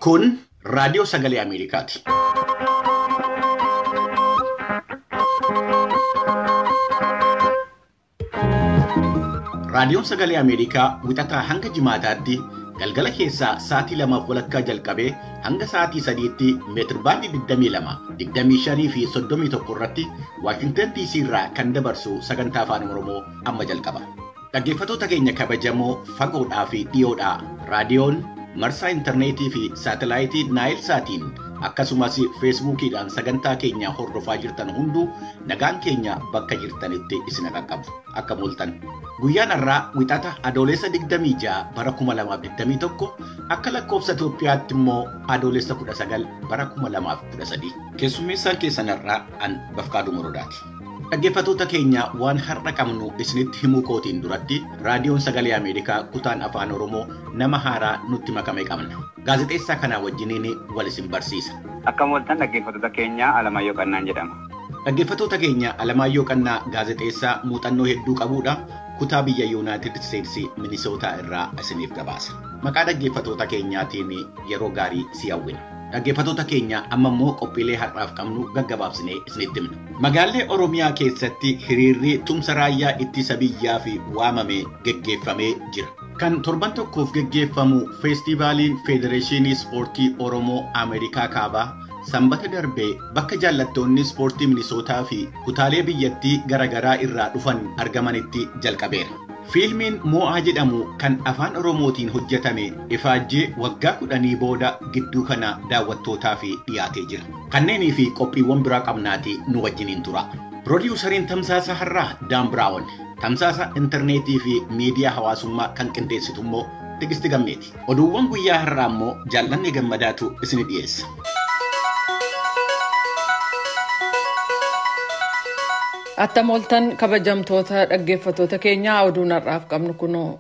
Kun raadiyoo sagalee Ameerikaati. Raadiyoon sagalee Ameerikaa wixataa hanga jimaataatti galgala keessaa sa'aatii 2:00 jalqabee hanga sa'aatii 3:00 meetirbaandii 22, 25 fi 31 irratti Washington DC irraa kan dabarsu sagantaa afaan Oromoo amma jalqaba. Dhaggeeffattoota keenya kabajamoo fagoodhaa fi dhiyoodhaa raadiyoon marsaa intarneetii fi saatalaayitii Naayil Saatiin akkasumas feesbuukiidhaan sagantaa keenya hordofaa jirtan hunduu nagaan keenya bakka jirtanitti isin qaqqabu. Akka mul'atan guyyaan har'aa wixata adoolessa 26 bara 2021 akka lakkoofsa Itoophiyaatti immoo adoolessa 19 bara 2013 keessummeessaan keessan har'aa an Bafqaaduu Morodaati. Dhaggeeffattoota keenya waan har'a qabnu isinitti himuu kootiin duratti raadiyoon sagalee Ameerikaa kutaan afaan Oromoo nama haaraa nutti makame qabna. Gaazexeessaa kanaa wajjiniin wal isin barsiisa. Akka mul'atan dhaggeeffattoota keenya Alamaayyoo Qannaan jedhama. Dhaggeeffattoota keenya Alamaayyoo Qannaa gaazexeessaa muuxannoo hedduu qabuudha. Kutaa biyya Yuunaayitid Isteetsi Minisootaa irraa isiniif gabaasa. Maqaa dhaggeeffattoota keenyaatiin yeroo gaarii si hawwina. Dhaggeeffattoota keenya amma immoo qophiilee har'aaf qabnu gaggabaabsinee isinitti himna. Magaalee Oromiyaa keessatti hiriirri tumsa raayyaa ittisa biyyaa fi waamamee geggeeffamee jira. Kan torban tokkoof geggeeffamu feestivaaliin Federeeshinii Ispoortii Oromoo Ameerikaa Kaabaa sanbata darbee bakka jaallattoonni ispoortii Minisootaa fi kutaalee biyyattii garaagaraa irraa dhufan argamanitti jalqabeera. Fiilmiin Mo'aa jedhamu kan afaan Oromootiin hojjetame ifaajjee waggaa 10 booda gidduu kana daawwattootaaf dhiyaatee jira. Kanneenii fi qophiiwwan biraa qabnaati nu wajjiniin tura. Piroodyuusariin tamsaasa har'aa Daan Biraawon, tamsaasa intarneetii fi miidiyaa hawaasummaa kan qindeessitu immoo Tigisti Gammeeti. Oduuwwan guyyaa har'aa immoo Jaallannee Gammadaatu isin dhiyeessa. Attam ooltan kabajamtoota dhaggeeffattoota keenyaa oduun har'aaf qabnu kunoo.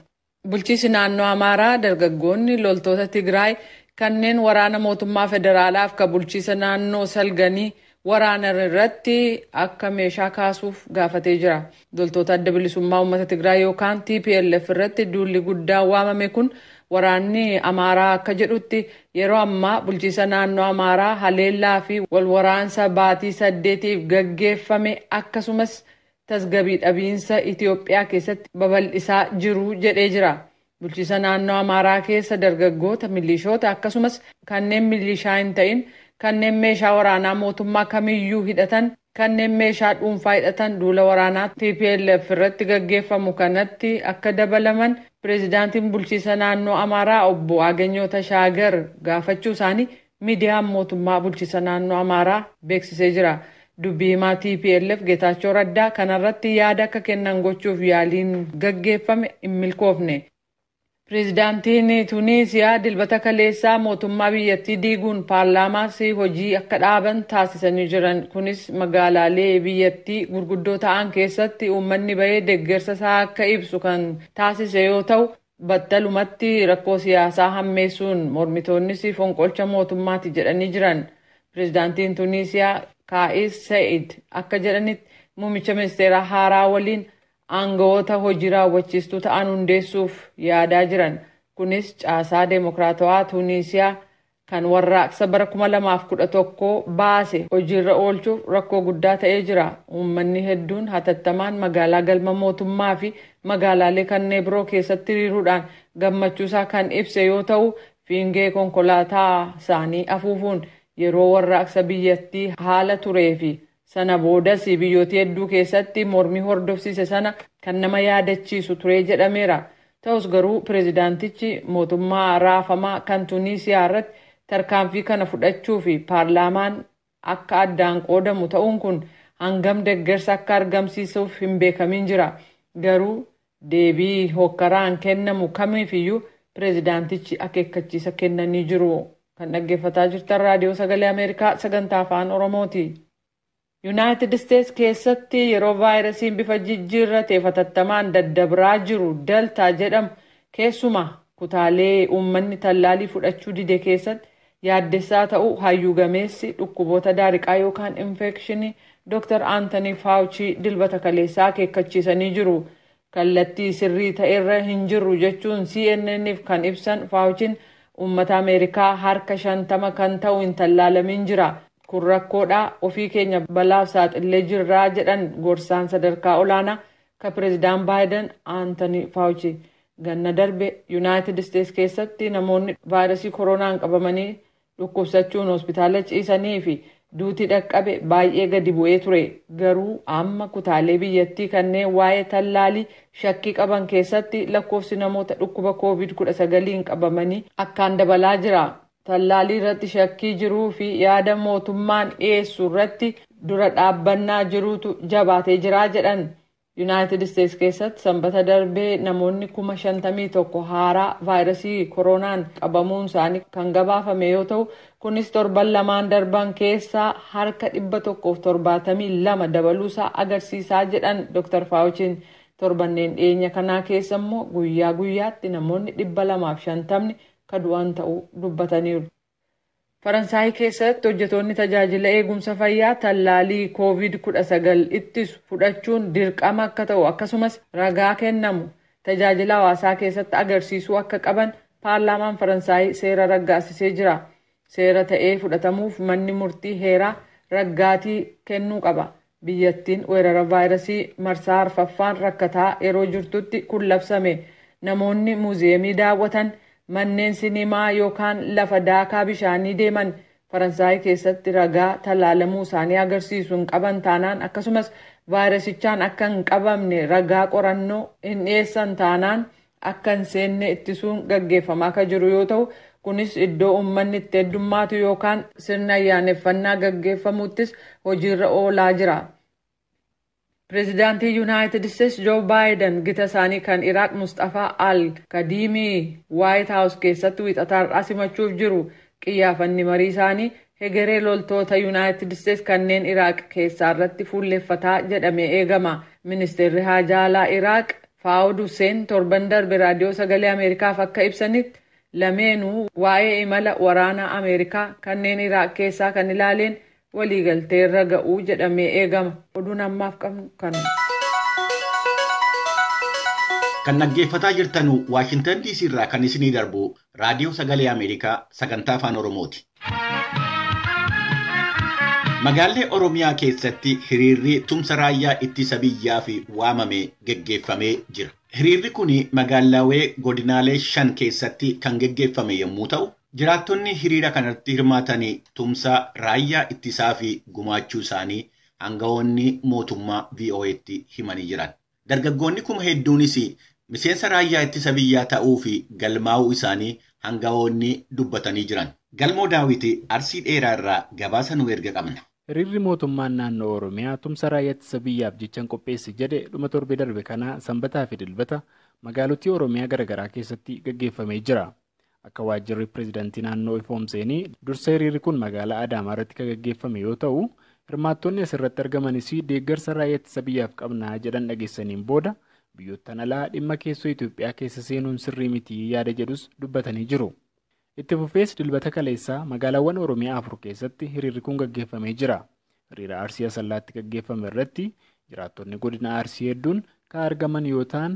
Bulchiinsi naannoo Amaaraa dargaggoonni loltoota Tigraay kanneen waraana mootummaa federaalaaf ka bulchiinsa naannoo salganii waraanan irratti akka meeshaa kaasuuf gaafatee jira. Loltoota adda bilisummaa uummata Tigraay yookaan TPLF irratti duulli guddaan waamame kun waraanni Amaaraa akka jedhutti yeroo ammaa bulchiinsa naannoo Amaaraa haleellaa fi walwaraansa baatii 8tiif gaggeeffame akkasumas tasgabbii dhabiinsa Itoophiyaa keessatti babal'isaa jiru jedhee jira. Bulchiinsa naannoo Amaaraa keessa dargaggoota milishoota akkasumas kanneen milishaa hin ta'in kanneen meeshaa waraanaa mootummaa kamiyyuu hidhatan kanneen meeshaa dhuunfaa hidhatan duula waraanaa TPLF irratti gaggeeffamu kanatti akka dabalaman pireezidaantiin bulchiinsa naannoo Amaaraa obbo Aganyoo Tashaagar gaafachuu isaanii miidiyaan mootummaa bulchiinsa naannoo Amaaraa beeksisee jira. Dubbii himaa TPLF Geetaachoo Raddaa kanarratti yaada akka kennan gochuuf yaaliin gaggeeffame hin milkoofne. Pireezidaantiin Tuniisiyaa dilbata kaleessaa mootummaa biyyattii diiguun paarlaamaas hojii akka dhaaban taasisanii jiran. Kunis magaalaalee biyyattii gurguddoo ta'an keessatti uummanni bahee deeggarsa isaa akka ibsu kan taasise yoo ta'u, battalumatti rakkoo siyaasaa hammeessuun mormitoonnis fonqolcha mootummaati jedhanii jiran. Pireezidaantiin Tuniisiyaa Kaa'is Sa'id akka jedhanitti muummicha ministeeraa haaraa waliin aangawoota hojii raawwachiistuu ta'an hundeessuuf yaadaa jiran. Kunis caasaa deemokiraatawaa Tuniisiyaa kan warraaqsa bara 2011 baase hojiirra oolchuuf rakkoo guddaa ta'ee jira. Uummanni hedduun hatattamaan magaalaa galma mootummaa fi magaalaalee kanneen biroo keessatti hiriiruudhaan gammachuusaa kan ibse yoo ta'u, fiingee konkolaataa isaanii afuufuun yeroo warraaqsa biyyattii haala turee fi sana boodas biyyoota hedduu keessatti mormii hordofsiise sana kan nama yaadachiisu ture jedhameera. Ta'us garuu pireezidaantichi mootummaa raafamaa kan Tuniisiyaa irratti tarkaanfii kana fudhachuu fi paarlaamaan akka addaan qoodamu ta'uun kun hangam deeggarsa akka argamsiisuuf hin beekamin jira. Garuu deebii hokkaraan kennamu kamiifiyyuu pireezidaantichi akeekkachiisa kennanii jiru. Kan dhaggeeffataa jirtan raadiyoo sagalee Ameerikaa sagantaa afaan Oromooti. Yuunaayitid Isteetsi keessatti yeroo vaayirasiin bifa jijjiirrateef hatattamaan daddabraa jiru Deltaa jedhamu keessumaa kutaalee uummanni tallaalii fudhachuu dide keessatti yaaddessaa ta'uu hayyuu gameessi dhukkuboota daariqaa yookaan infekshinii Dr. Anthony Fauci dilbata kaleessaa akeekkachiisanii jiru. Kallattii sirrii ta'erra hin jirru jechuun CNN'if kan ibsan Fauciin Uummata Ameerikaa harka 50 kan ta'u hin tallaalamin jira. Kun rakkoodha, ofii keenya balaaf saaxilee jirraa jedhan gorsaan sadarkaa olaanaa ka pireezidaan Baayiden Aantanii Faawuchi. Ganna darbe Yuunaayitid Isteets keessatti namoonni vaayirasii koronaan qabamanii dhukkubsachuun hospitaala ciisanii fi duutii dhaqqabe baay'ee gadi bu'ee ture. Garuu amma kutaalee biyyattii kanneen waa'ee tallaalii shakkii qaban keessatti lakkoofsi namoota dhukkuba COVID-19 qabamanii akkaan dabalaa jira. Tallaalii irratti shakkii jiruu fi yaada mootummaan dhiyeessu irratti dura dhaabbannaa jiruutu jabaatee jira jedhan. Yuunaayitid Isteets keessatti sanbata darbee namoonni 51,000 haaraa vaayirasii koronaan qabamuun isaanii kan gabaafame yoo ta'u, kunis torban lamaan darban keessaa harka 172 dabaluusaa agarsiisaa jedhan Dr. Faawuchiin. Torbanneen dhiyeenya kanaa keessa immoo guyyaa guyyaatti namoonni 250 ka du'an ta'uu dubbataniiru. Faransaay keessatti hojjetoonni tajaajila eegumsa fayyaa tallaalii COVID-19 ittisu fudhachuun dirqama akka ta'u akkasumas ragaa kennamu tajaajila hawaasaa keessatti agarsiisuu akka qaban paarlaamaan Faransaay seera raggaasisee jira. Seera ta'ee fudhatamuuf manni murtii heeraa raggaatii kennuu qaba. Biyyattiin weerara vaayirasii marsaa arfaffaan rakkataa yeroo jirtutti kun labsame. Namoonni muuziyeemii daawwatan, manneen sinimaa yookaan lafa daakaa bishaanii deeman Faransaay keessatti ragaa tallaalamuu isaanii agarsiisu hin qaban taanaan akkasumas vaayirasichaan akka hin qabamne ragaa qorannoo hin dhiyeessan taanaan akka hin seenne ittisuun gaggeeffamaa akka jiru yoo ta'u, kunis iddoo uummanni itti heddummaatu yookaan sirna ayyaaneffannaa gaggeeffamuuttis hojiirra oolaa jira. Pireezidaantii Yuunaayitid Isteets Joo Baayiden gita isaanii kan Iraaq Mustafaa Al-Kadiimii Waayit Haawus keessatti wiixataa simachuuf jiru. Qiyyaafanni marii isaanii hegeree loltoota Yuunaayitid Isteets kanneen Iraaq keessaa irratti fuulleffataa jedhamee eegama. Ministeerri Haajaa Alaa Iraaq Faawud Hussein torban darbe raadiyoo sagalee Ameerikaaf akka ibsanitti lameenuu waa'ee imala waraanaa Ameerikaa kanneen Iraaq keessaa kan ilaaleen waliigaltee irra ga'uu jedhamee eegama. Oduun ammaaf qabnu kana. Kan dhaggeeffataa jirtanu Waashintan DC irraa kan isinii darbu raadiyoo sagalee Ameerikaa sagantaa afaan Oromooti. Magaalee Oromiyaa keessatti hiriirri tumsa raayyaa ittisa biyyaa fi waamame geggeeffamee jira. Hiriirri kun magaalaawwan godinaalee 5 keessatti kan geggeeffame yommuu ta'u, jiraattonni hiriira kanatti hirmaatanii tumsa raayyaa ittisaa fi gumaachuu isaanii aangawoonni mootummaa VOA'tti himanii jiran. Dargaggoonni kuma hedduunis miseensa raayyaa ittisa biyyaa ta'uu fi galmaa'uu isaanii aangawoonni dubbatanii jiran. Galmoo Daawiti Arsii Dheeraa irraa gabaasa nu erga qabna. Hiriirri mootummaan naannoo Oromiyaa tumsa raayyaa ittisa biyyaaf jechan qopheesse jedhe dhuma torbee darbe kana sanbataa fi dilbata magaalotii Oromiyaa garaagaraa keessatti gaggeeffamee jira. Akka waajjirri pireezidaantii naannoo ifoomseenii dursa hiriirri kun magaalaa Adaamaa irratti kan gaggeeffame yoo ta'u, hirmaattonni asirratti argamanis deeggarsa raayyaa ittisa biyyaaf qabnaa jedhan dhageessaniin booda biyyoottan alaa dhimma keessoo Itoophiyaa keessa seenuun sirrii miti yaada jedhus dubbatanii jiru. Itti fufees dilbata kaleessaa magaalaawwan Oromiyaa 4 keessatti hiriirri kun gaggeeffamee jira. Hiriira Arsii Asallaatti gaggeeffame irratti jiraattonni godina Arsii hedduun kan argaman yoo ta'an,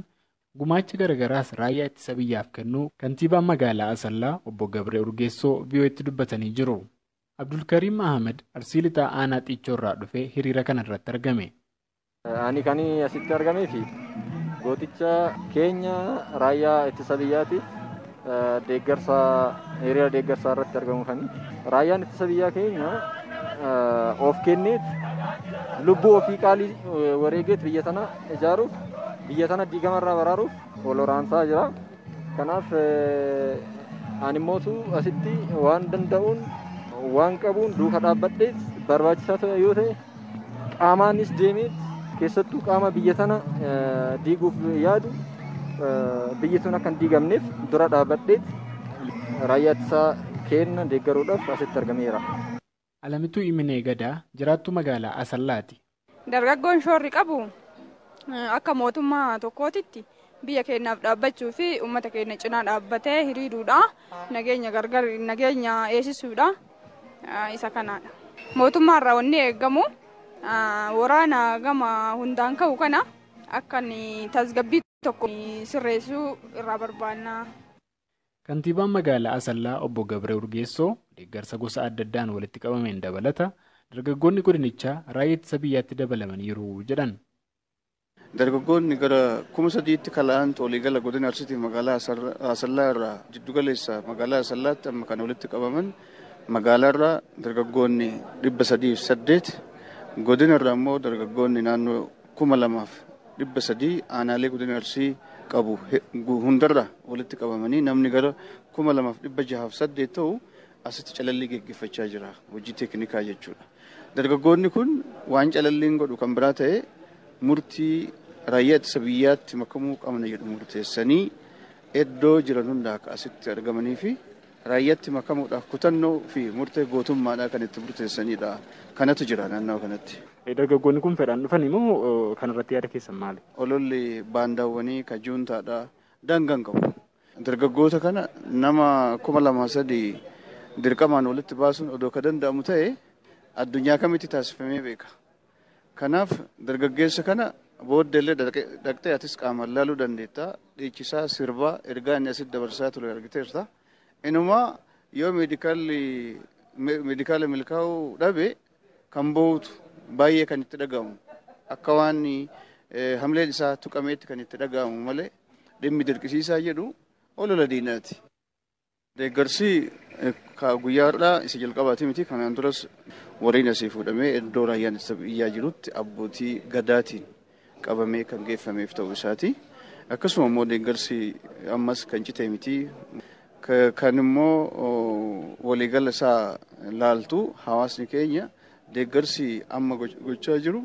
gumaacha garagaraas raayyaa ittisa biyyaaf kennuu kantiibaan magaalaa Asallaa obbo Gabree Urgeessoo VOA'tti dubbatanii jiru. Abdulkariim Ahmed Arsii lixaa aanaa Xiichoorraa dhufee hiriira kana irratti argame. Ani kan asitti argamee fi gooticha keenya raayyaa ittisa biyyaatiif hiriira deeggarsaa irratti argamu kan raayyaan ittisa biyyaa keenya of kenneet lubbuu ofii qaalii wareegeet biyya tana ijaaruuf biyya tana diigamarraa baraaruuf wal waraansaa jira. Kanaaf ani mootu asitti waan danda'uun waan qabuun duuka dhaabbadheet barbaachisaa ta'e yoo ta'e qaamaanis deemeet keessattuu qaama biyya tana diiguuf yaadu biyyi tun akka hin diigamneef dura dhaabbadheet raayyaa ittisaa keenya deeggaruudhaaf asitti argameera. Alamituu Iminee Gadaa jiraattuu magaalaa Asallaati. Dargaggoon shoorri qabu akka mootummaa tokkootitti biyya keenyaaf dhaabbachuu fi uummata keenya cinaa dhaabbatee hiriiruudha. Nageenya eegsisuudha. Isa kanaadha. Mootummaa irraa wanni eegamu waraana gama hundaan ka'u kana akka tasgabbii tokko sirreessuu irraa barbaanna. Kantiibaan magaalaa Asallaa obbo Gabree Urgeessoo deeggarsa gosa adda addaan walitti qabameen dabalata dargaggoonni godinichaa raayyaa ittisa biyyaatti dabalamaniiru jedhan. Dargaggoonni gara 3,000tti kala'an waliigala godina Arsiitii magaalaa Asallaa irraa jiddugaleessa magaalaa Asallaatti amma kan walitti qabaman magaalaa irraa dargaggoonni 308 godina irraa immoo dargaggoonni naannoo 2,300 aanaalee godina Arsii qabu hundarra walitti qabamanii namni gara 2,608 ta'u asitti calallii geggeeffachaa jira hojii teeknikaa jechuudha. Dargaggoonni kun waan calalliin godhu kan biraa ta'e murtii raayyaa ittisa biyyaatti makamuu qabna jedhu murteessanii iddoo jiran hundaa akka asitti argamanii fi raayyaatti makamuudhaaf kutannoo fi murtee gootummaadhaa kan itti murteessanidha. Kanatu jira naannoo kanatti. Dargaggoonni kun fedhaan dhufan immoo kanarratti yaada keessan maali? Ololli baandaawwanii kajuuntaadha daangaan qabu. Dargaggoota kana nama 2,300 dirqamaan walitti baasuun odoo ka danda'amu ta'e addunyaa kamitti taasifamee beeka. Kanaaf dargaggeessa kana booddeellee dhaqxee atis qaamaan laaluu dandeetta. Dhiichisaa sirbaa ergaa inni asitti dabarsaa ture argiteerta. Inumaa yoo meedikaala milkaa'uu dhabe kan boo'utu baay'ee kan itti dhagahamu. Akka waan hamleen isaa tuqameetti kan itti dhagahamu malee dhimmi dirqisiisaa jedhu olola diinaati. Deeggarsi guyyaa har'aa isa jalqabaati miti. Kanaan duras wariin asii fuudhamee iddoo raayyaan ittisa biyyaa jirutti abbootii gadaatiin qabamee kan geeffameef ta'uu isaati. Akkasuma immoo deeggarsi ammas kan cite miti. Kan immoo waliigala isaa laaltu hawaasni keenya deeggarsi amma gochaa jiru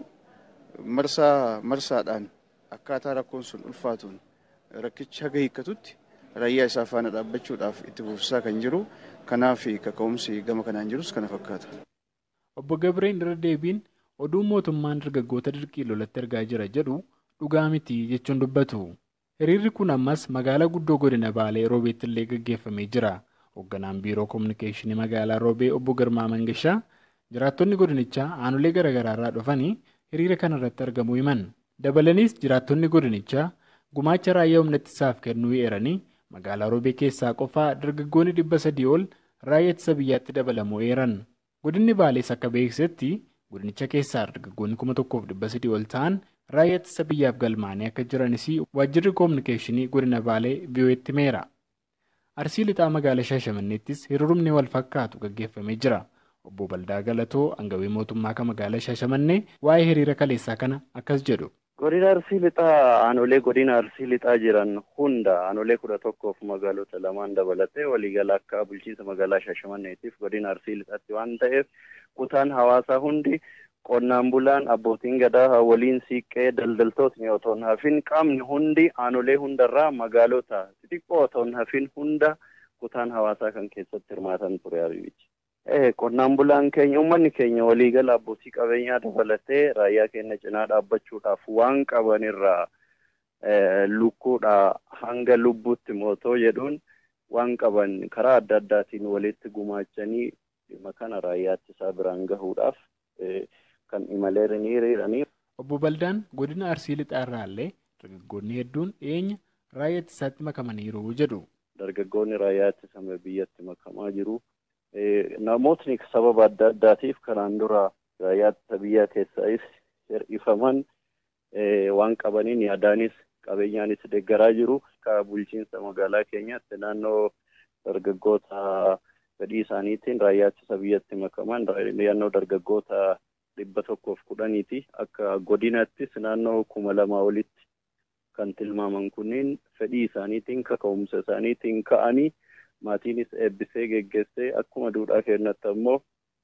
marsaadhaan akkaataa rakkoon sun ulfaatuun rakkicha haga hiikkatutti raayyaa isaa faana dhaabbachuudhaaf itti fufisaa kan jiru. Kanaaf kaka'umsi gama kanaan jirus kana fakkaata. Obbo Gabreen irra deebiin oduun mootummaan dargaggoota dirqii lolatti ergaa jira jedhu dhugaa miti jechuun dubbatu. Hiriirri kun ammas magaalaa guddoo godina Baalee Roobeetti illee gaggeeffamee jira. Hoogganaan biiroo kominikeeshinii magaalaa Roobee obbo Girmaa Mangashaa jiraattonni godinichaa aanolee garaagaraa irraa dhufanii hiriira kana irratti argamuu himan. Dabalaniis jiraattonni godinichaa gumaacha raayyaa humna ittisaaf kennuu eeranii magaalaa Roobee keessaa qofaa dargaggoonni 300 ol raayyaa ittisa biyyaatti dabalamuu eeran. Godinni Baalees akka beeksisetti godinicha keessaa dargaggoonni 1,300 ol ta'an raayyaa ittisa biyyaaf galmaanii akka jiranis waajjirri kominikeeshinii godina Baalee VOA'tti himeera. Arsii lixaa magaalaa Shaashamanneettis hiriirumni wal fakkaatu gaggeeffamee jira. Obbo Baldaa Galatoo aangawii mootummaa kan magaalaa Shaashamannee waa'ee hiriira kaleessaa kana akkas jedhu. Godina Arsii lixaa aanolee godina Arsii lixaa jiran hunda aanolee 11 fi magaalota lamaan dabalatee waliigala akka bulchiinsa magaalaa Shaashamanneetiif godina Arsii lixaatti waan ta'eef kutaan hawaasaa hundi qonnaan bulaan abbootiin gadaa waliin siiqqee daldaltootni otoo hin hafin qaamni hundi aanolee hundarraa magaalota xixiqqoo otoo hin hafin hunda kutaan hawaasaa kan keessatti hirmaatan ture Abibichi. Qonnaan bulaan keenya uummanni keenya waliigala abbootii qabeenyaa dabalatee raayyaa keenya cinaa dhaabbachuudhaaf waan qabanirraa lukkuudhaa hanga lubbuutti mootoo jedhuun waan qaban karaa adda addaatiin walitti gumaachanii dhimma kana raayyaa ittisaa biraan gahuudhaaf kan imaleeranii hiriiranii. Obbo Baldaan godina Arsii lixaa irraallee dargaggoonni hedduun dhiyeenya raayyaa ittisaatti makamaniiru jedhu. Dargaggoonni raayyaa ittisa biyyatti makamaa jiru. Namootni sababa adda addaatiif kanaan dura raayyaa ittisa biyyaa keessaayis hir'ifaman waan qabaniin yaadaanis qabeenyaanis deeggaraa jiru. Akka bulchiinsa magaalaa keenyaatti naannoo dargaggoota fedhii isaaniitiin raayyaa ittisa biyyatti makaman naannoo dargaggoota 110ti. Akka godinattis naannoo 2,000 olitti kan tilmaaman kunniin fedhii isaaniitiin kaka'umsa isaaniitiin ka'anii maatiinis eebbisee geggeessee akkuma duudhaa keenyatti ammoo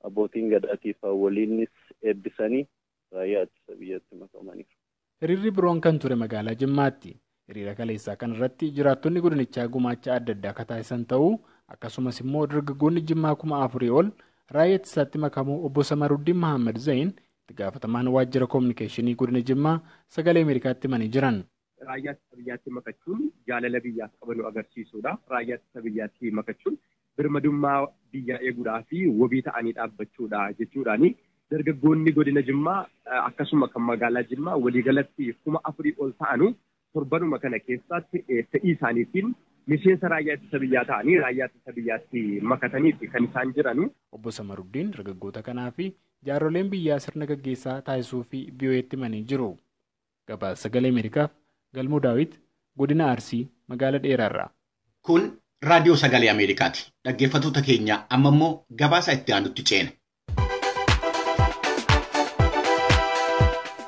abbootiin gadaatiif waliinis eebbisanii raayyaa ittisa biyyatti makamaniiru. Hiriirri biroon kan ture magaalaa Jimmaatti. Hiriira kaleessaa kanarratti jiraattonni godinichaa gumaacha adda addaa akka taasisan ta'uu akkasumas immoo dargaggoonni Jimmaa 4,000 ol raayyaa ittisaatti makamuu obbo Samaruddin Mahammad Zain itti gaafatamaan waajjira kominikeeshinii godina Jimmaa sagalee Ameerikaatti himanii jiran. Raayyaa ittisa biyyaatti makachuun jaalala biyyaaf qabanu agarsiisuudha. Raayyaa ittisa biyyaatti makachuun birmadummaa biyyaa eeguudhaa fi wabii ta'anii dhaabbachuudha jechuudhaani. Dargaggoonni godina Jimmaa akkasuma kan magaalaa Jimmaa waliigalatti 4,000 ol ta'anu torbanuma kana keessatti fedhii isaaniitiin miseensa raayyaa ittisa biyyaa ta'anii raayyaa ittisa biyyaatti makataniiti kan isaan jiranu. Obbo Samaruddin dargaggoota kanaa fi jaarsoleen biyyaa sirna gaggeessaa taasisuu fi BOA'tti himanii jiru. Gabaasa Sagalee Ameerikaaf Galmoo Daawit godina Arsii magaalaa Dheeraarraa. Kun raadiyoo Sagalee Ameerikaati. Dhaggeeffattoota keenya amma immoo gabaasa itti aanutti ceena.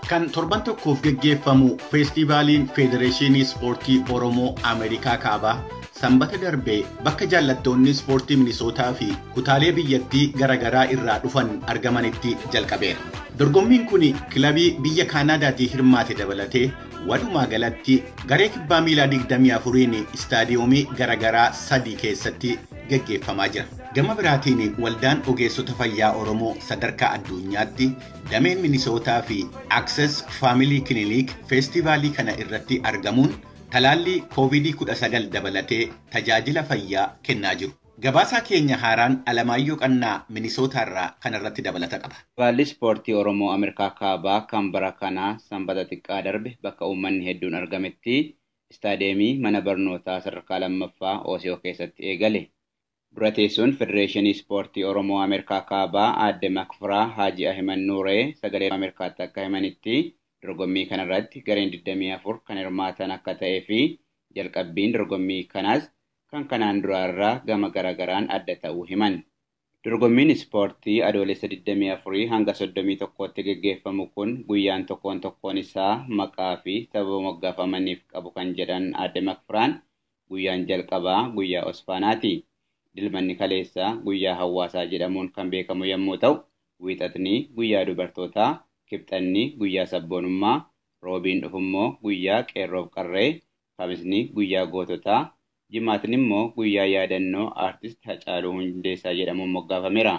Kan torban tokkoof geggeeffamu feestivaaliin Federeeshinii Ispoortii Oromoo Ameerikaa Kaabaa sanbata darbee bakka jaallattoonni ispoortii Minisootaa fi kutaalee biyyattii garaagaraa irraa dhufan argamanitti jalqabeera. Dorgommiin kun kilabii biyya Kaanaadaatii hirmaate dabalatee walumaa galatti garee kubbaa miilaa 24 istaadiyoomii garaagaraa 3 keessatti geggeeffamaa jira. Gama biraatiin waldaan ogeessota fayyaa Oromoo sadarkaa addunyaatti dameen Minisootaa fi Access Family Clinic feestivaalii kana irratti argamuun talaallii COVID-19 dabalatee tajaajila fayyaa kennaa jiru. Gabaasaa keenya haaraan Alamaayyoo Qannaa Minisootaarraa kanarratti dabalata qaba. Feestivaalli ispoortii Oromoo Ameerikaa Kaabaa kan bara kanaa sanbata xiqqaa darbe bakka uummanni hedduun argametti istaadiyeemii mana barnootaa sadarkaa lammaffaa Osiyoo keessatti eegale. Dura teessuun Federeeshinii Ispoortii Oromoo Ameerikaa Kaabaa Aadde Makfiraa Haaji Ahimad Nuuree Sagalee Ameerikaatti akka himanitti dorgommii kanarratti gareen 24 kan hirmaatan akka ta'ee fi jalqabbiin dorgommii kanaas kan kanaan duraarraa gama garagaraan adda ta'uu himan. Dorgommiin ispoortii adoolessa 24 hanga 31tti geggeeffamu kun guyyaan tokkoon isaa maqaa fi sababa moggaafamaniif qabu kan jedhan Aadde Makfiraan guyyaan jalqabaa guyyaa Osfaanaati. Dilmanni kaleessaa guyyaa hawaasaa jedhamuun kan beekamu yommuu ta'u, wiixatni guyyaa dubartootaa, kibxanni guyyaa sabboonummaa, roobiin dhufummoo guyyaa qeerroof qarree, kamisni guyyaa goototaa, jimaatni immoo guyyaa yaadannoo aartist Hacaaluu Hundeessaa jedhamuun moggaafameera.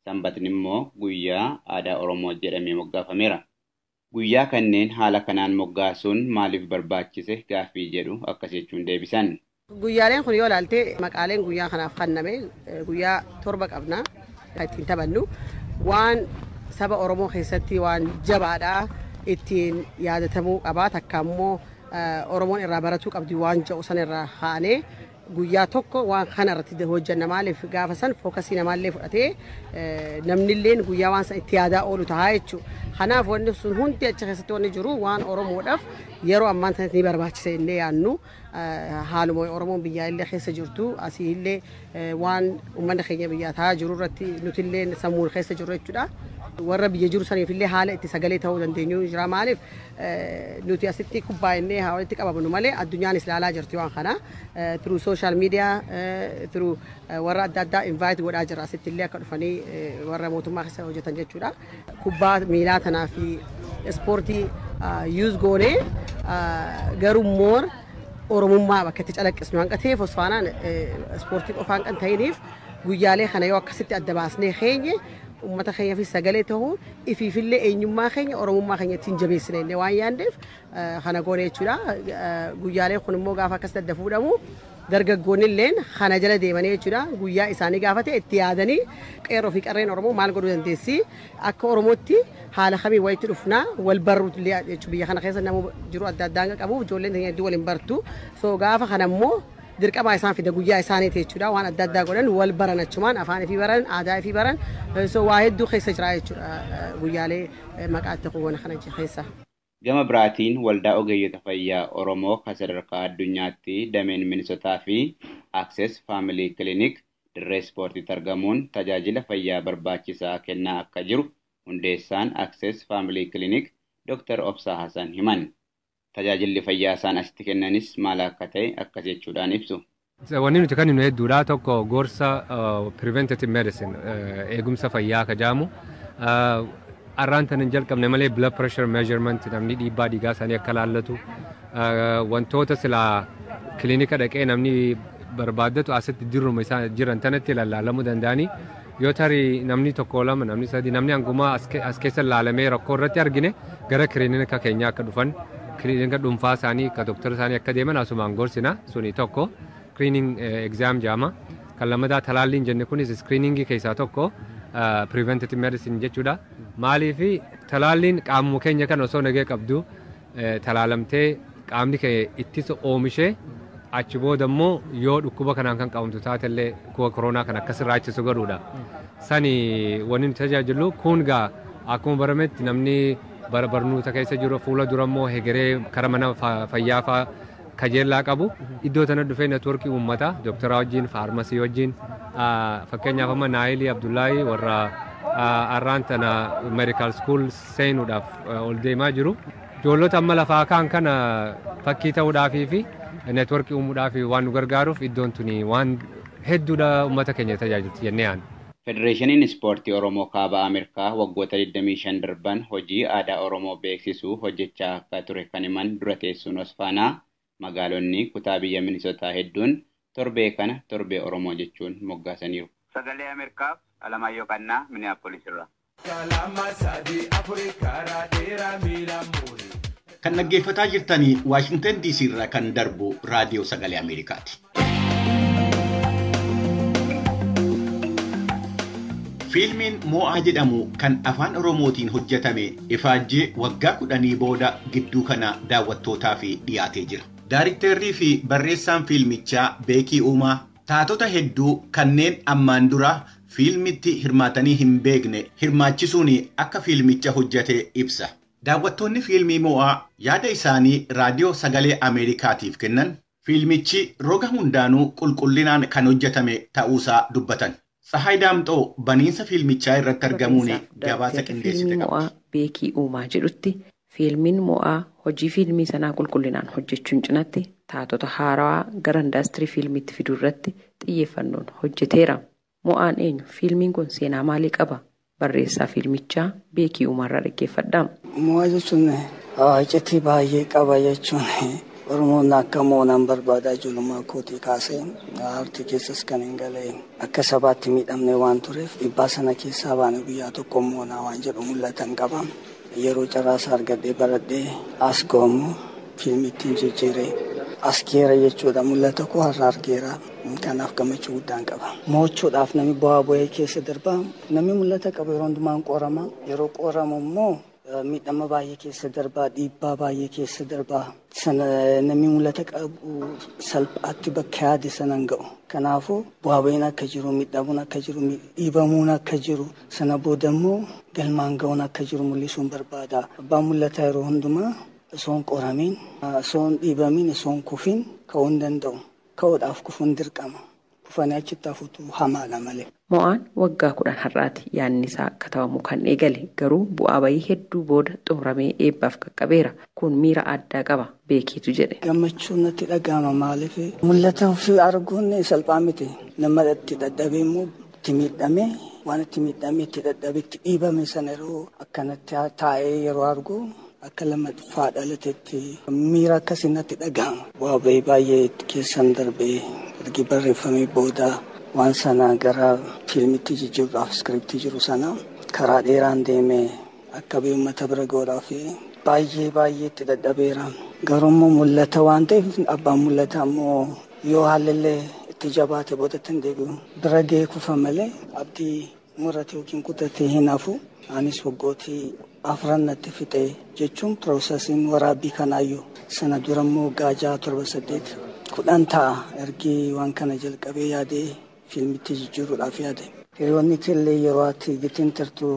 Sanbatni immoo guyyaa aadaa Oromoo jedhamee moggaafameera. Guyyaa kanneen haala kanaan moggaasuun maaliif barbaachise gaaffii jedhu akkas jechuun deebisan. Guyyaaleen kun yoo ilaalte maqaaleen guyyaa kanaaf kenname guyyaa 7 qabna ittiin taphannu waan saba Oromoo keessatti waan jabaadhaa ittiin yaadatamuu qaba takka immoo Oromoon irraa baratuu qabdi waan jedhu san irraa haanee guyyaa tokko waan kana irratti hojjanna maaliif gaafa san fookasii namaallee fudhatee namnilleen guyyaa waan san itti yaadaa oolu ta'a jechuudha. Kanaaf wanni sun hundi achi keessatti wanni jiru waan Oromoodhaaf yeroo ammaan sanatti ni barbaachisa illee yaannu haaluma Oromoon biyyaa illee keessa jirtu asii illee waan uummanni keenya biyyaa taa'aa jiru irratti nuti illee sammuun keessa jiru jechuudha. Warra biyya jiru saniif illee haala itti sagalee ta'uu dandeenyu jira maaliif nuti asitti kubbaa innee walitti qabamnu malee addunyaanis ilaalaa jirti waan kana through social media through warra adda addaa invite godhaa jira asitti illee akka dhufanii warra mootummaa keessa hojjetan jechuudha. Kubbaa miilaa tanaa fi ispoortii use goonee garuu moor Oromummaa bakka itti calaqqisnu hanga ta'eef Osfaanaan ispoortii qofaan kan ta'iniif guyyaalee kana yoo akkasitti adda baasnee keenye ummata keenya fi sagalee ta'uun ifiifillee eenyummaa keenya Oromummaa keenya ittiin jabeessine illee waan yaandeef kana goone jechuudha. Guyyaaleen kun immoo gaafa akkasitti adda fuudhamu dargaggoonni illeen kana jala deemanii jechuudha. Guyyaa isaanii gaafa ta'e itti yaadanii qeerroo fi qarreen Oromoo maal godhuu dandeessi akka Oromootti haala kamii wayitti dhufnaa wal barruutu illee jechuudha. Biyya kana keessa nama jiru adda addaa hanga qabuuf ijoolleen keenya hedduu waliin bartu. So gaafa kana immoo dirqama isaan fida guyyaa isaaniiti jechuudha. Waan adda addaa godhan wal baran achumaan afaan ifii baran aadaa ifii baran so waa hedduu keessa jira jechuudha guyyaalee maqaatti quwwan kana keessa. Gama biraatiin waldaa ogeeyyota fayyaa Oromoo kan sadarkaa addunyaatti dameen Minisootaa fi Access Family Clinic dirree ispoortiitti argamuun tajaajila fayyaa barbaachisaa kennaa akka jiru hundeessaan Access Family Clinic Dr. Obsaa Hassan himan. Tajaajilli fayyaa isaan asitti kennanis maal akka ta'e akkas jechuudhaan ibsu. Wanni nuti kan nuyi hedduudha tokko gorsa preventative medicine eegumsa fayyaa ka jaamu arraan tanan jalqabne malee blood pressure measurement namni dhiibbaa dhiigaa isaanii akka laallatu wantoota silaa kilinika dhaqee namni barbaaddatu asitti dirruma isaa jiran tanatti lallaalamuu danda'anii yoo tarii namni tokko lama namni sadii namni hangumaa as keessa laalamee rakkoo irratti argine gara kilinika keenyaa akka dhufan kilinika dhuunfaa isaanii akka doktora isaanii akka deeman asumaan gorsina suni tokko screening exam jaama kan lammataa talaalliin jenne kunis screeningii keessaa tokko preventative medicine jechuudha. Maaliif talaalliin qaamuma keenya kan osoo nagee qabdu talaalamtee qaamni kee ittisa oomishee achi booda immoo yoo dhukkuba kanaan kan qabamtu taatellee kuwa koronaa kan akka sirraachisu godhuudha. Sani wanni nu tajaajilu kun gaa akkuma barametti namni bara barnoota keessa jiru fuula dura immoo hegeree kara mana fayyaa fa'aa kajeellaa qabu iddoo tana dhufee networkii uummataa doktara wajjin faarmasii wajjin fakkeenyaaf amma Naayilii Abdullaahi warra arraan tana medical school seenuudhaaf ol deemaa jiru. Ijoollota amma lafaa kaan kana fakkii ta'uudhaafii fi networkii uumuudhaaf waan nu gargaaruuf iddoon tuni waan hedduudha uummata keenya tajaajilti jennee yaadna. Federeeshiniin Ispoortii Oromoo Kaaba Ameerikaa waggoota 25 darban hojii aadaa Oromoo beeksisuu hojjechaa akka ture kan himan dura teessuun Osfaanaa magaalonni kutaa biyya Minisootaa hedduun torbee kana torbee Oromoo jechuun moggaasaniiru. Sagalee Ameerikaaf Alamaayyoo Qannaa Minneapolis irraa. Kan dhaggeeffataa jirtanii Waashingtan DC irraa kan darbu raadiyoo Sagalee Ameerikaati. Fiilmiin Mo'aa jedhamu kan afaan Oromootiin hojjetame ifaajjee waggaa 10 booda gidduu kana daawwattootaaf dhiyaatee jira. Daariktarrii fi barreessaan fiilmichaa Beekii Uumaa taatota hedduu kanneen ammaan dura fiilmitti hirmaatanii hin beekne hirmaachisuun akka fiilmicha hojjete ibsa. Daawwattoonni fiilmii Mo'aa yaada isaanii raadiyoo Sagalee Ameerikaatiif kennan fiilmichi roga hundaanuu qulqullinaan kan hojjetame ta'uusaa dubbatan. Sahay Daamxoo baniinsa fiilmichaa irratti argamuun gabaasa qindeessite qabdi. Beekii Uumaa jedhutti fiilmiin Mo'aa hojii fiilmii sanaa qulqullinaan hojjechuun cinatti taatota haarawaa gara indaastirii fiilmiitti fiduu irratti xiyyeeffannoon hojjeteera. Mo'aan eenyu? Fiilmiin kun seenaa maalii qaba? Barreessaa fiilmichaa Beekii Uumaarraa dhaggeeffadhaa. Mo'aa jechuun iccitii baay'ee qaba jechuun Oromoon akka moonaan barbaadaa ijoollummaa kootii kaasee aartii keessas kan hin galee akka sabaatti miidhamne waan tureef dhibbaa sana keessaa baane guyyaa tokko moonaa waan jedhu mul'atan qaba. Yeroo carraasaa argadhee baradhee as goomu fiilmittiin jijjiiree as geera jechuudha mul'ata koo har'a argeera. Kanaaf gammachuu guddaan qaba. Mo'achuudhaaf namni bu'aa bu'ee keessa darba namni mul'ata qaba yeroo hundumaan qorama. Yeroo qoramu immoo miidhama baay'ee keessa darbaa dhiibbaa baay'ee keessa darbaa sana namni mul'ata qabu salphaatti bakka yaade sanan ga'u. Kanaafuu bu'aa bu'iin akka jiru miidhamuun akka jiru dhiibamuun akka jiru sana booda immoo galmaan ga'uun akka jiru mul'isuun barbaada. Abbaan mul'ataa yeroo hundumaa osoo hin qoramiin osoo hin dhiibamiin osoo hin kufiin ka'uu hin danda'u. Ka'uudhaaf kufuun dirqama. Kufanii achitti hafuutu hamaadha malee. Mo'aan waggaa 10 har'aati yaadni isaa akka ta'amu kan eegale garuu bu'aa bayii hedduu booda xumuramee eebbaaf qaqqabeera. Kun miira addaa qaba Beekiitu jedhe. Gammachuun natti dhaga'ama maaliif mul'ata ofii arguun salphaa miti. Nama itti dadhabee immoo itti miidhamee waan itti miidhamee itti dadhabee itti dhiibame sana yeroo akkanatti taa'ee yeroo argu akka lammaffaa dhalateetti miira akkasii natti dhaga'ama. Bu'aa bayii baay'ee keessan darbee ergi barreeffamee booda waan sana gara fiilmitti jijjiiruudhaaf iskiriptii jiru sana karaa dheeraan deemee akka uummata bira ga'uudhaaf baay'ee itti dadhabeera. Garuu immoo mul'ata waan ta'eef abbaan mul'ata immoo yoo haalillee itti jabaate boodatti hin deebi'u. Bira ga'ee kufa malee abdii murate yookiin kutatee hin hafu. Anis waggootii 4 natti fixee jechuun piroosesiin waraabbii kanaayyuu sana dura immoo waggaa 6-7 10 ta'a ergi waan kana jalqabee yaadee fiilmitti jijjiiruudhaaf yaade. Hiriyoonni killee yeroo ati gitiin turtu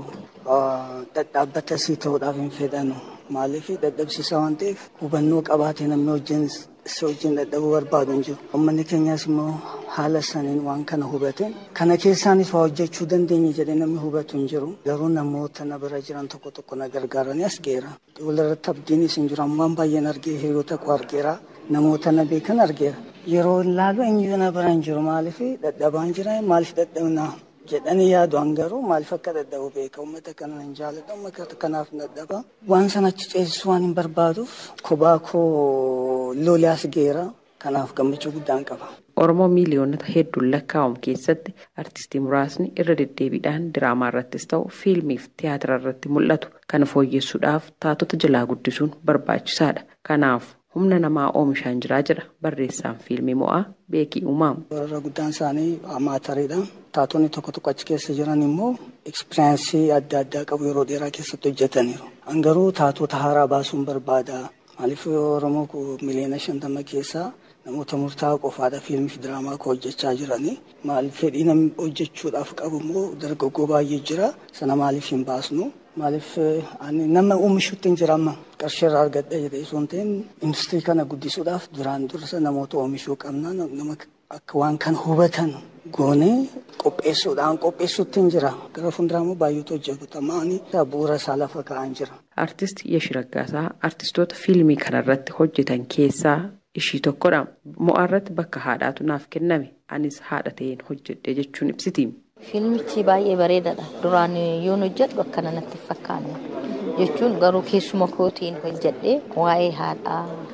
dhadhaabbata sii ta'uudhaaf hin fedhanu. Maaliif dadhabsiisaa waan ta'eef hubannoo qabaatee namni wajjin dadhabuu barbaadu hin jiru. Uummanni keenyas immoo haala saniin waan kana hubate. Kana keessaanis waa hojjechuu dandeenya jedhee namni hubatu hin jiru. Garuu namoota na bira jiran tokko na gargaaranii as geera. Walirratti abdiinis hin jiru. Waan baay'een argee hiriyoota koo argeera. Namoota na beekan argeera. Yeroo ilaalu eenyu na bira hin jiru maaliif dadhabaan jira maaliif dadhabna jedhanii yaadu garuu maaliif akka dadhabu beeka. Uummata kana hin jaalladha. Uummata kanaaf dadhaba. Waan sanachi ceesisuu waan hin barbaaduuf kophaa koo lolee as geera. Kanaaf gammachuu guddaan qaba. Oromoo miiliyoonota hedduun lakkaa'amu keessatti artistii muraasni irra deddeebiidhaan diraamaa irrattis ta'u fiilmiif tiyaatira irratti mul'atu. Kana fooyyessuudhaaf taatota jalaa guddisuun barbaachisaadha. Kanaaf humna namaa oomishaan jiraa jira barreessaan fiilmii Mo'aa Beekii Uumaa. Warra guddaan isaanii amaatariidha. Taatonni tokko achi keessa jiran immoo ekspiriyaansii adda addaa qabu yeroo dheeraa keessatti hojjetaniiru. Garuu taatota haaraa baasuun barbaada. Maaliif Oromoo miliyoona 50 keessaa namoota murtaa'aa qofaadha fiilmii fi diraamaa koo hojjechaa jiranii. Maaliif fedhii namni hojjechuudhaaf qabu immoo dargaggoo baay'ee jira. Sana maaliif hin baasnu? Maaliif nama oomishuutti hin jiramma qarshii irraa argadha jedhee osoo hin ta'in industirii kana guddisuudhaaf duraan dursa namoota oomishuu qabna. Nama akka waan kan hubatan goonee qopheessuutti hin jira. Gara fuulduraa immoo baay'eetu hojjetamaanii bu'uura isaa lafa kaa'an jira. Artist Yeshi Raggaasaa artistoota fiilmii kanarratti hojjetan keessaa ishii tokkodha. Mo'aa irratti bakka haadhaatu naaf kenname. Anis haadha ta'een hojjedhe jechuun ibsiti. Fiilmichi baay'ee bareedaadha. Duraan yoon hojjedhu akkana natti fakkaanna. Jechuun garuu keessuma kootiin hojjedhe waa'ee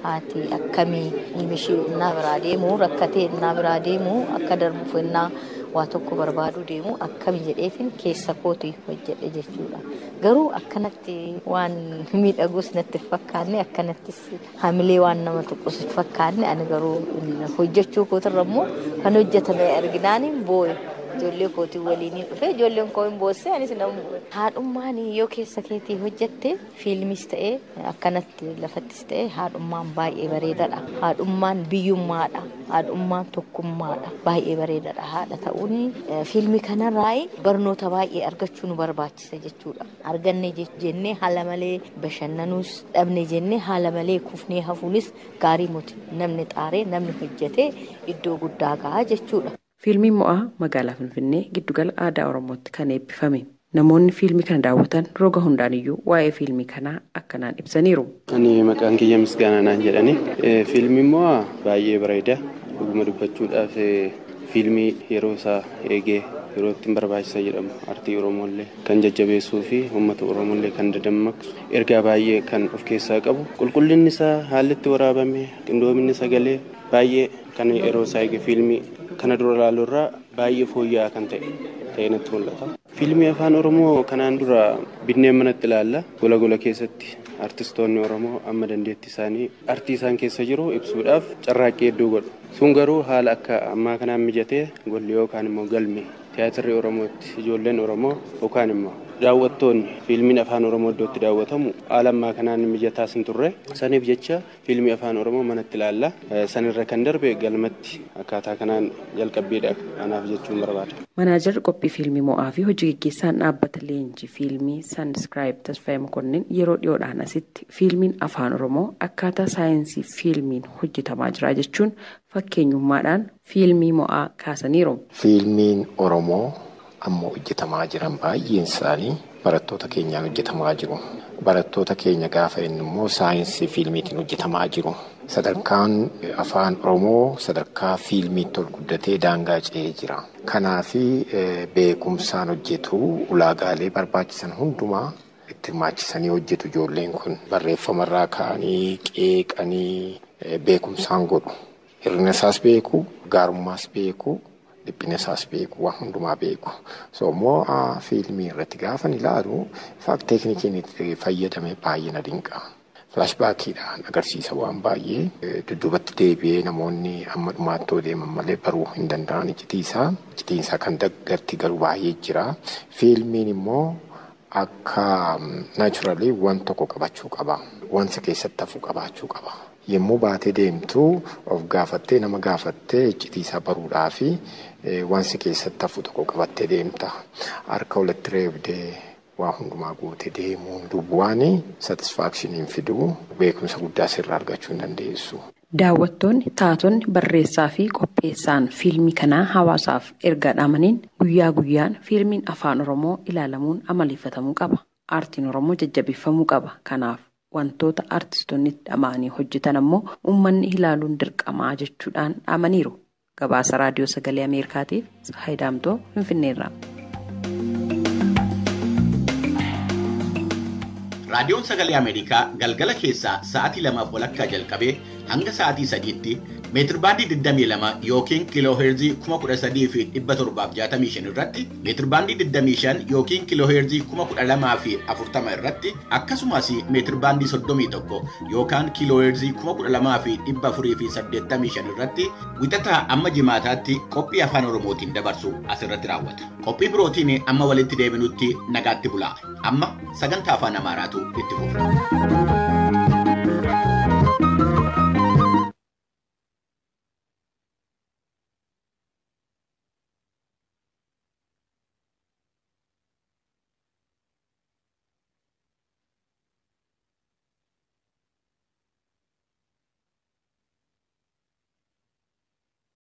haati akkamii ilmishii innaa biraa deemu rakkatee innaa biraa deemu akka darbuuf innaa waa tokko barbaadu deemu akkamii jedheetiin keessa kootii hojjedhe jechuudha. Garuu akkanatti waan miidhagus natti fakkaanne akkanattis hamilee waan nama tuqus fakkaanne ani garuu hojjechuu kootirra immoo kan hojjetame arginaan boo'e. Ijoollee kootii waliin dhufe ijoolleen koo hin boosse anis nama haadhummaan yoo keessa keetii hojjette fiilmis ta'ee akkanatti lafattis ta'ee haadhummaan baay'ee bareedaadha. Haadhummaan biyyummaadha. Haadhummaan tokkummaadha. Baay'ee bareedaadha. Haadha ta'uun fiilmii kanarraa barnoota baay'ee argachuu nu barbaachisa jechuudha. Arganne jennee haala malee bashannanuus dhabne jennee haala malee kufnee hafuunis gaarii muti namni xaaree namni hojjetee iddoo guddaa gahaa jechuudha. Fiilmiin Mo'aa magaalaa Finfinnee giddugala aadaa Oromootti kan eebbifame. Namoonni fiilmii kana daawwatan roga hundaaniyyuu waa'ee fiilmii kanaa akkanaan ibsaniiru. Ani maqaan kiyya Misgaanaa naan jedhani. Fiilmiin Mo'aa baay'ee bareeda. Dhuguma dubbachuudhaaf fiilmii yeroo isaa eegee yeroo ittiin barbaachisa jedhamu artii Oromollee kan jajjabeessuu fi uummata Oromollee kan dadammaqsu ergaa baay'ee kan of keessaa qabu. Qulqullinni isaa haalli itti waraabame qindoominni sagalee baay'ee kan yeroo isaa eege fiilmii kana dura ilaaluurraa baay'ee fooyya'aa kan ta'e natti mul'ata. Fiilmii afaan Oromoo kanaan dura binneen manatti ilaalla. Gola keessatti artistoonni Oromoo amma dandeettii isaanii artii isaan keessa jiru ibsuudhaaf carraaqqii hedduu godhu. Sun garuu haala akka ammaa kanaan mijatee golli yookaan immoo galme tiyaatirri Oromootti ijoolleen Oromoo yookaan immoo daawwattoonni fiilmiin afaan Oromoo iddootti daawwatamu haala ammaa kanaan mijataa hin turre. Saniif jecha fiilmii afaan Oromoo manatti ilaalla. Sanirra kan darbe galmatti akkaataa kanaan jalqabbiidha anaaf jechuun barbaada. Manaajarri qophii fiilmii Mo'aa fi hojii gaggeessaan dhaabbata leenjii fiilmii Sanscribe Tasfaayee Mokonnin yeroo dhiyoodhaan asitti fiilmiin afaan Oromoo akkaataa saayinsii fiilmiin hojjetamaa jira jechuun fakkeenyummaadhaan fiilmii Mo'aa kaasaniiru. Fiilmiin Oromoo amma hojjetamaa jiran baay'een isaanii barattoota keenyaan hojjetamaa jiru. Barattoota keenya gaafa inni immoo saayinsii fiilmiitiin hojjetamaa jiru. Sadarkaan afaan Oromoo sadarkaa fiilmiitti ol guddatee daangaa ce'ee jira. Kanaafi beekumsaan hojjetu ulaagaalee barbaachisan hundumaa itti hirmaachisanii hojjetu ijoolleen kun. Barreeffamarraa ka'anii qeeqanii beekumsaan godhu. Hir'ina isaas beeku, gaarummaas beeku. Dhiphina isaas beeku, waan hundumaa beeku. Mo'aa fiilmii irratti gaafa ilaalu teeknikiin itti fayyadame baay'ee na dinqa. Flashbackiidhaan agarsiisa waan baay'ee dudduubatti deebi'ee namoonni amma dhumaatti deeman malee baruu hin danda'an icitiinsaa kan daggarti garuu baay'ee jira. Fiilmiin immoo akka naachuraalii waan tokko qabachuu qaba. Wanti keessatti hafu qabaachuu qaba. Yemmuu baatee deemtu of gaafattee nama gaafattee icitiinsaa baruudhaa fi wanti keessatti hafu tokko qabattee deemta. Harka walitti reebdee waa hundumaa guutee deemuun duwwaan satisfaakshiniin fiduu beekumsa guddaa sirraa argachuu hin dandeessu. Daawwattoonni, taatonni, barreessaa fi qopheessaan fiilmii kanaa hawaasaaf erga dhaamaniin guyyaa guyyaan fiilmiin afaan Oromoo ilaalamuun amaleeffatamuu qaba. Aartiin Oromoo jajjabeeffamuu qaba. Kanaaf wantoota artistoonni dhama'anii hojjetan ammoo uummanni ilaaluun dirqamaa jechuudhaan dhaamaniiru. Gabaasa Raadiyoo Sagalee Ameerikaatiif Hayidaamtoo Finfinneerraa. Raadiyoon Sagalee Ameerikaa galgala keessaa sa'aatii 2:00 jalqabee hanga sa'aatii 3:00 meetirbaandii 22 yookiin kiilooheerzii 13,765 irratti meetirbaandii 25 yookiin kiilooheerzii 12,040 irratti akkasumas meetirbaandii 31 yookaan kiilooheerzii 12,485 irratti wixataa amma jimaataatti qophii afaan Oromootiin dabarsu asirratti raawwata. Qophii birootiin amma walitti deebinutti nagaatti bulaa. Amma sagantaa afaan Amaaraatu itti fufa.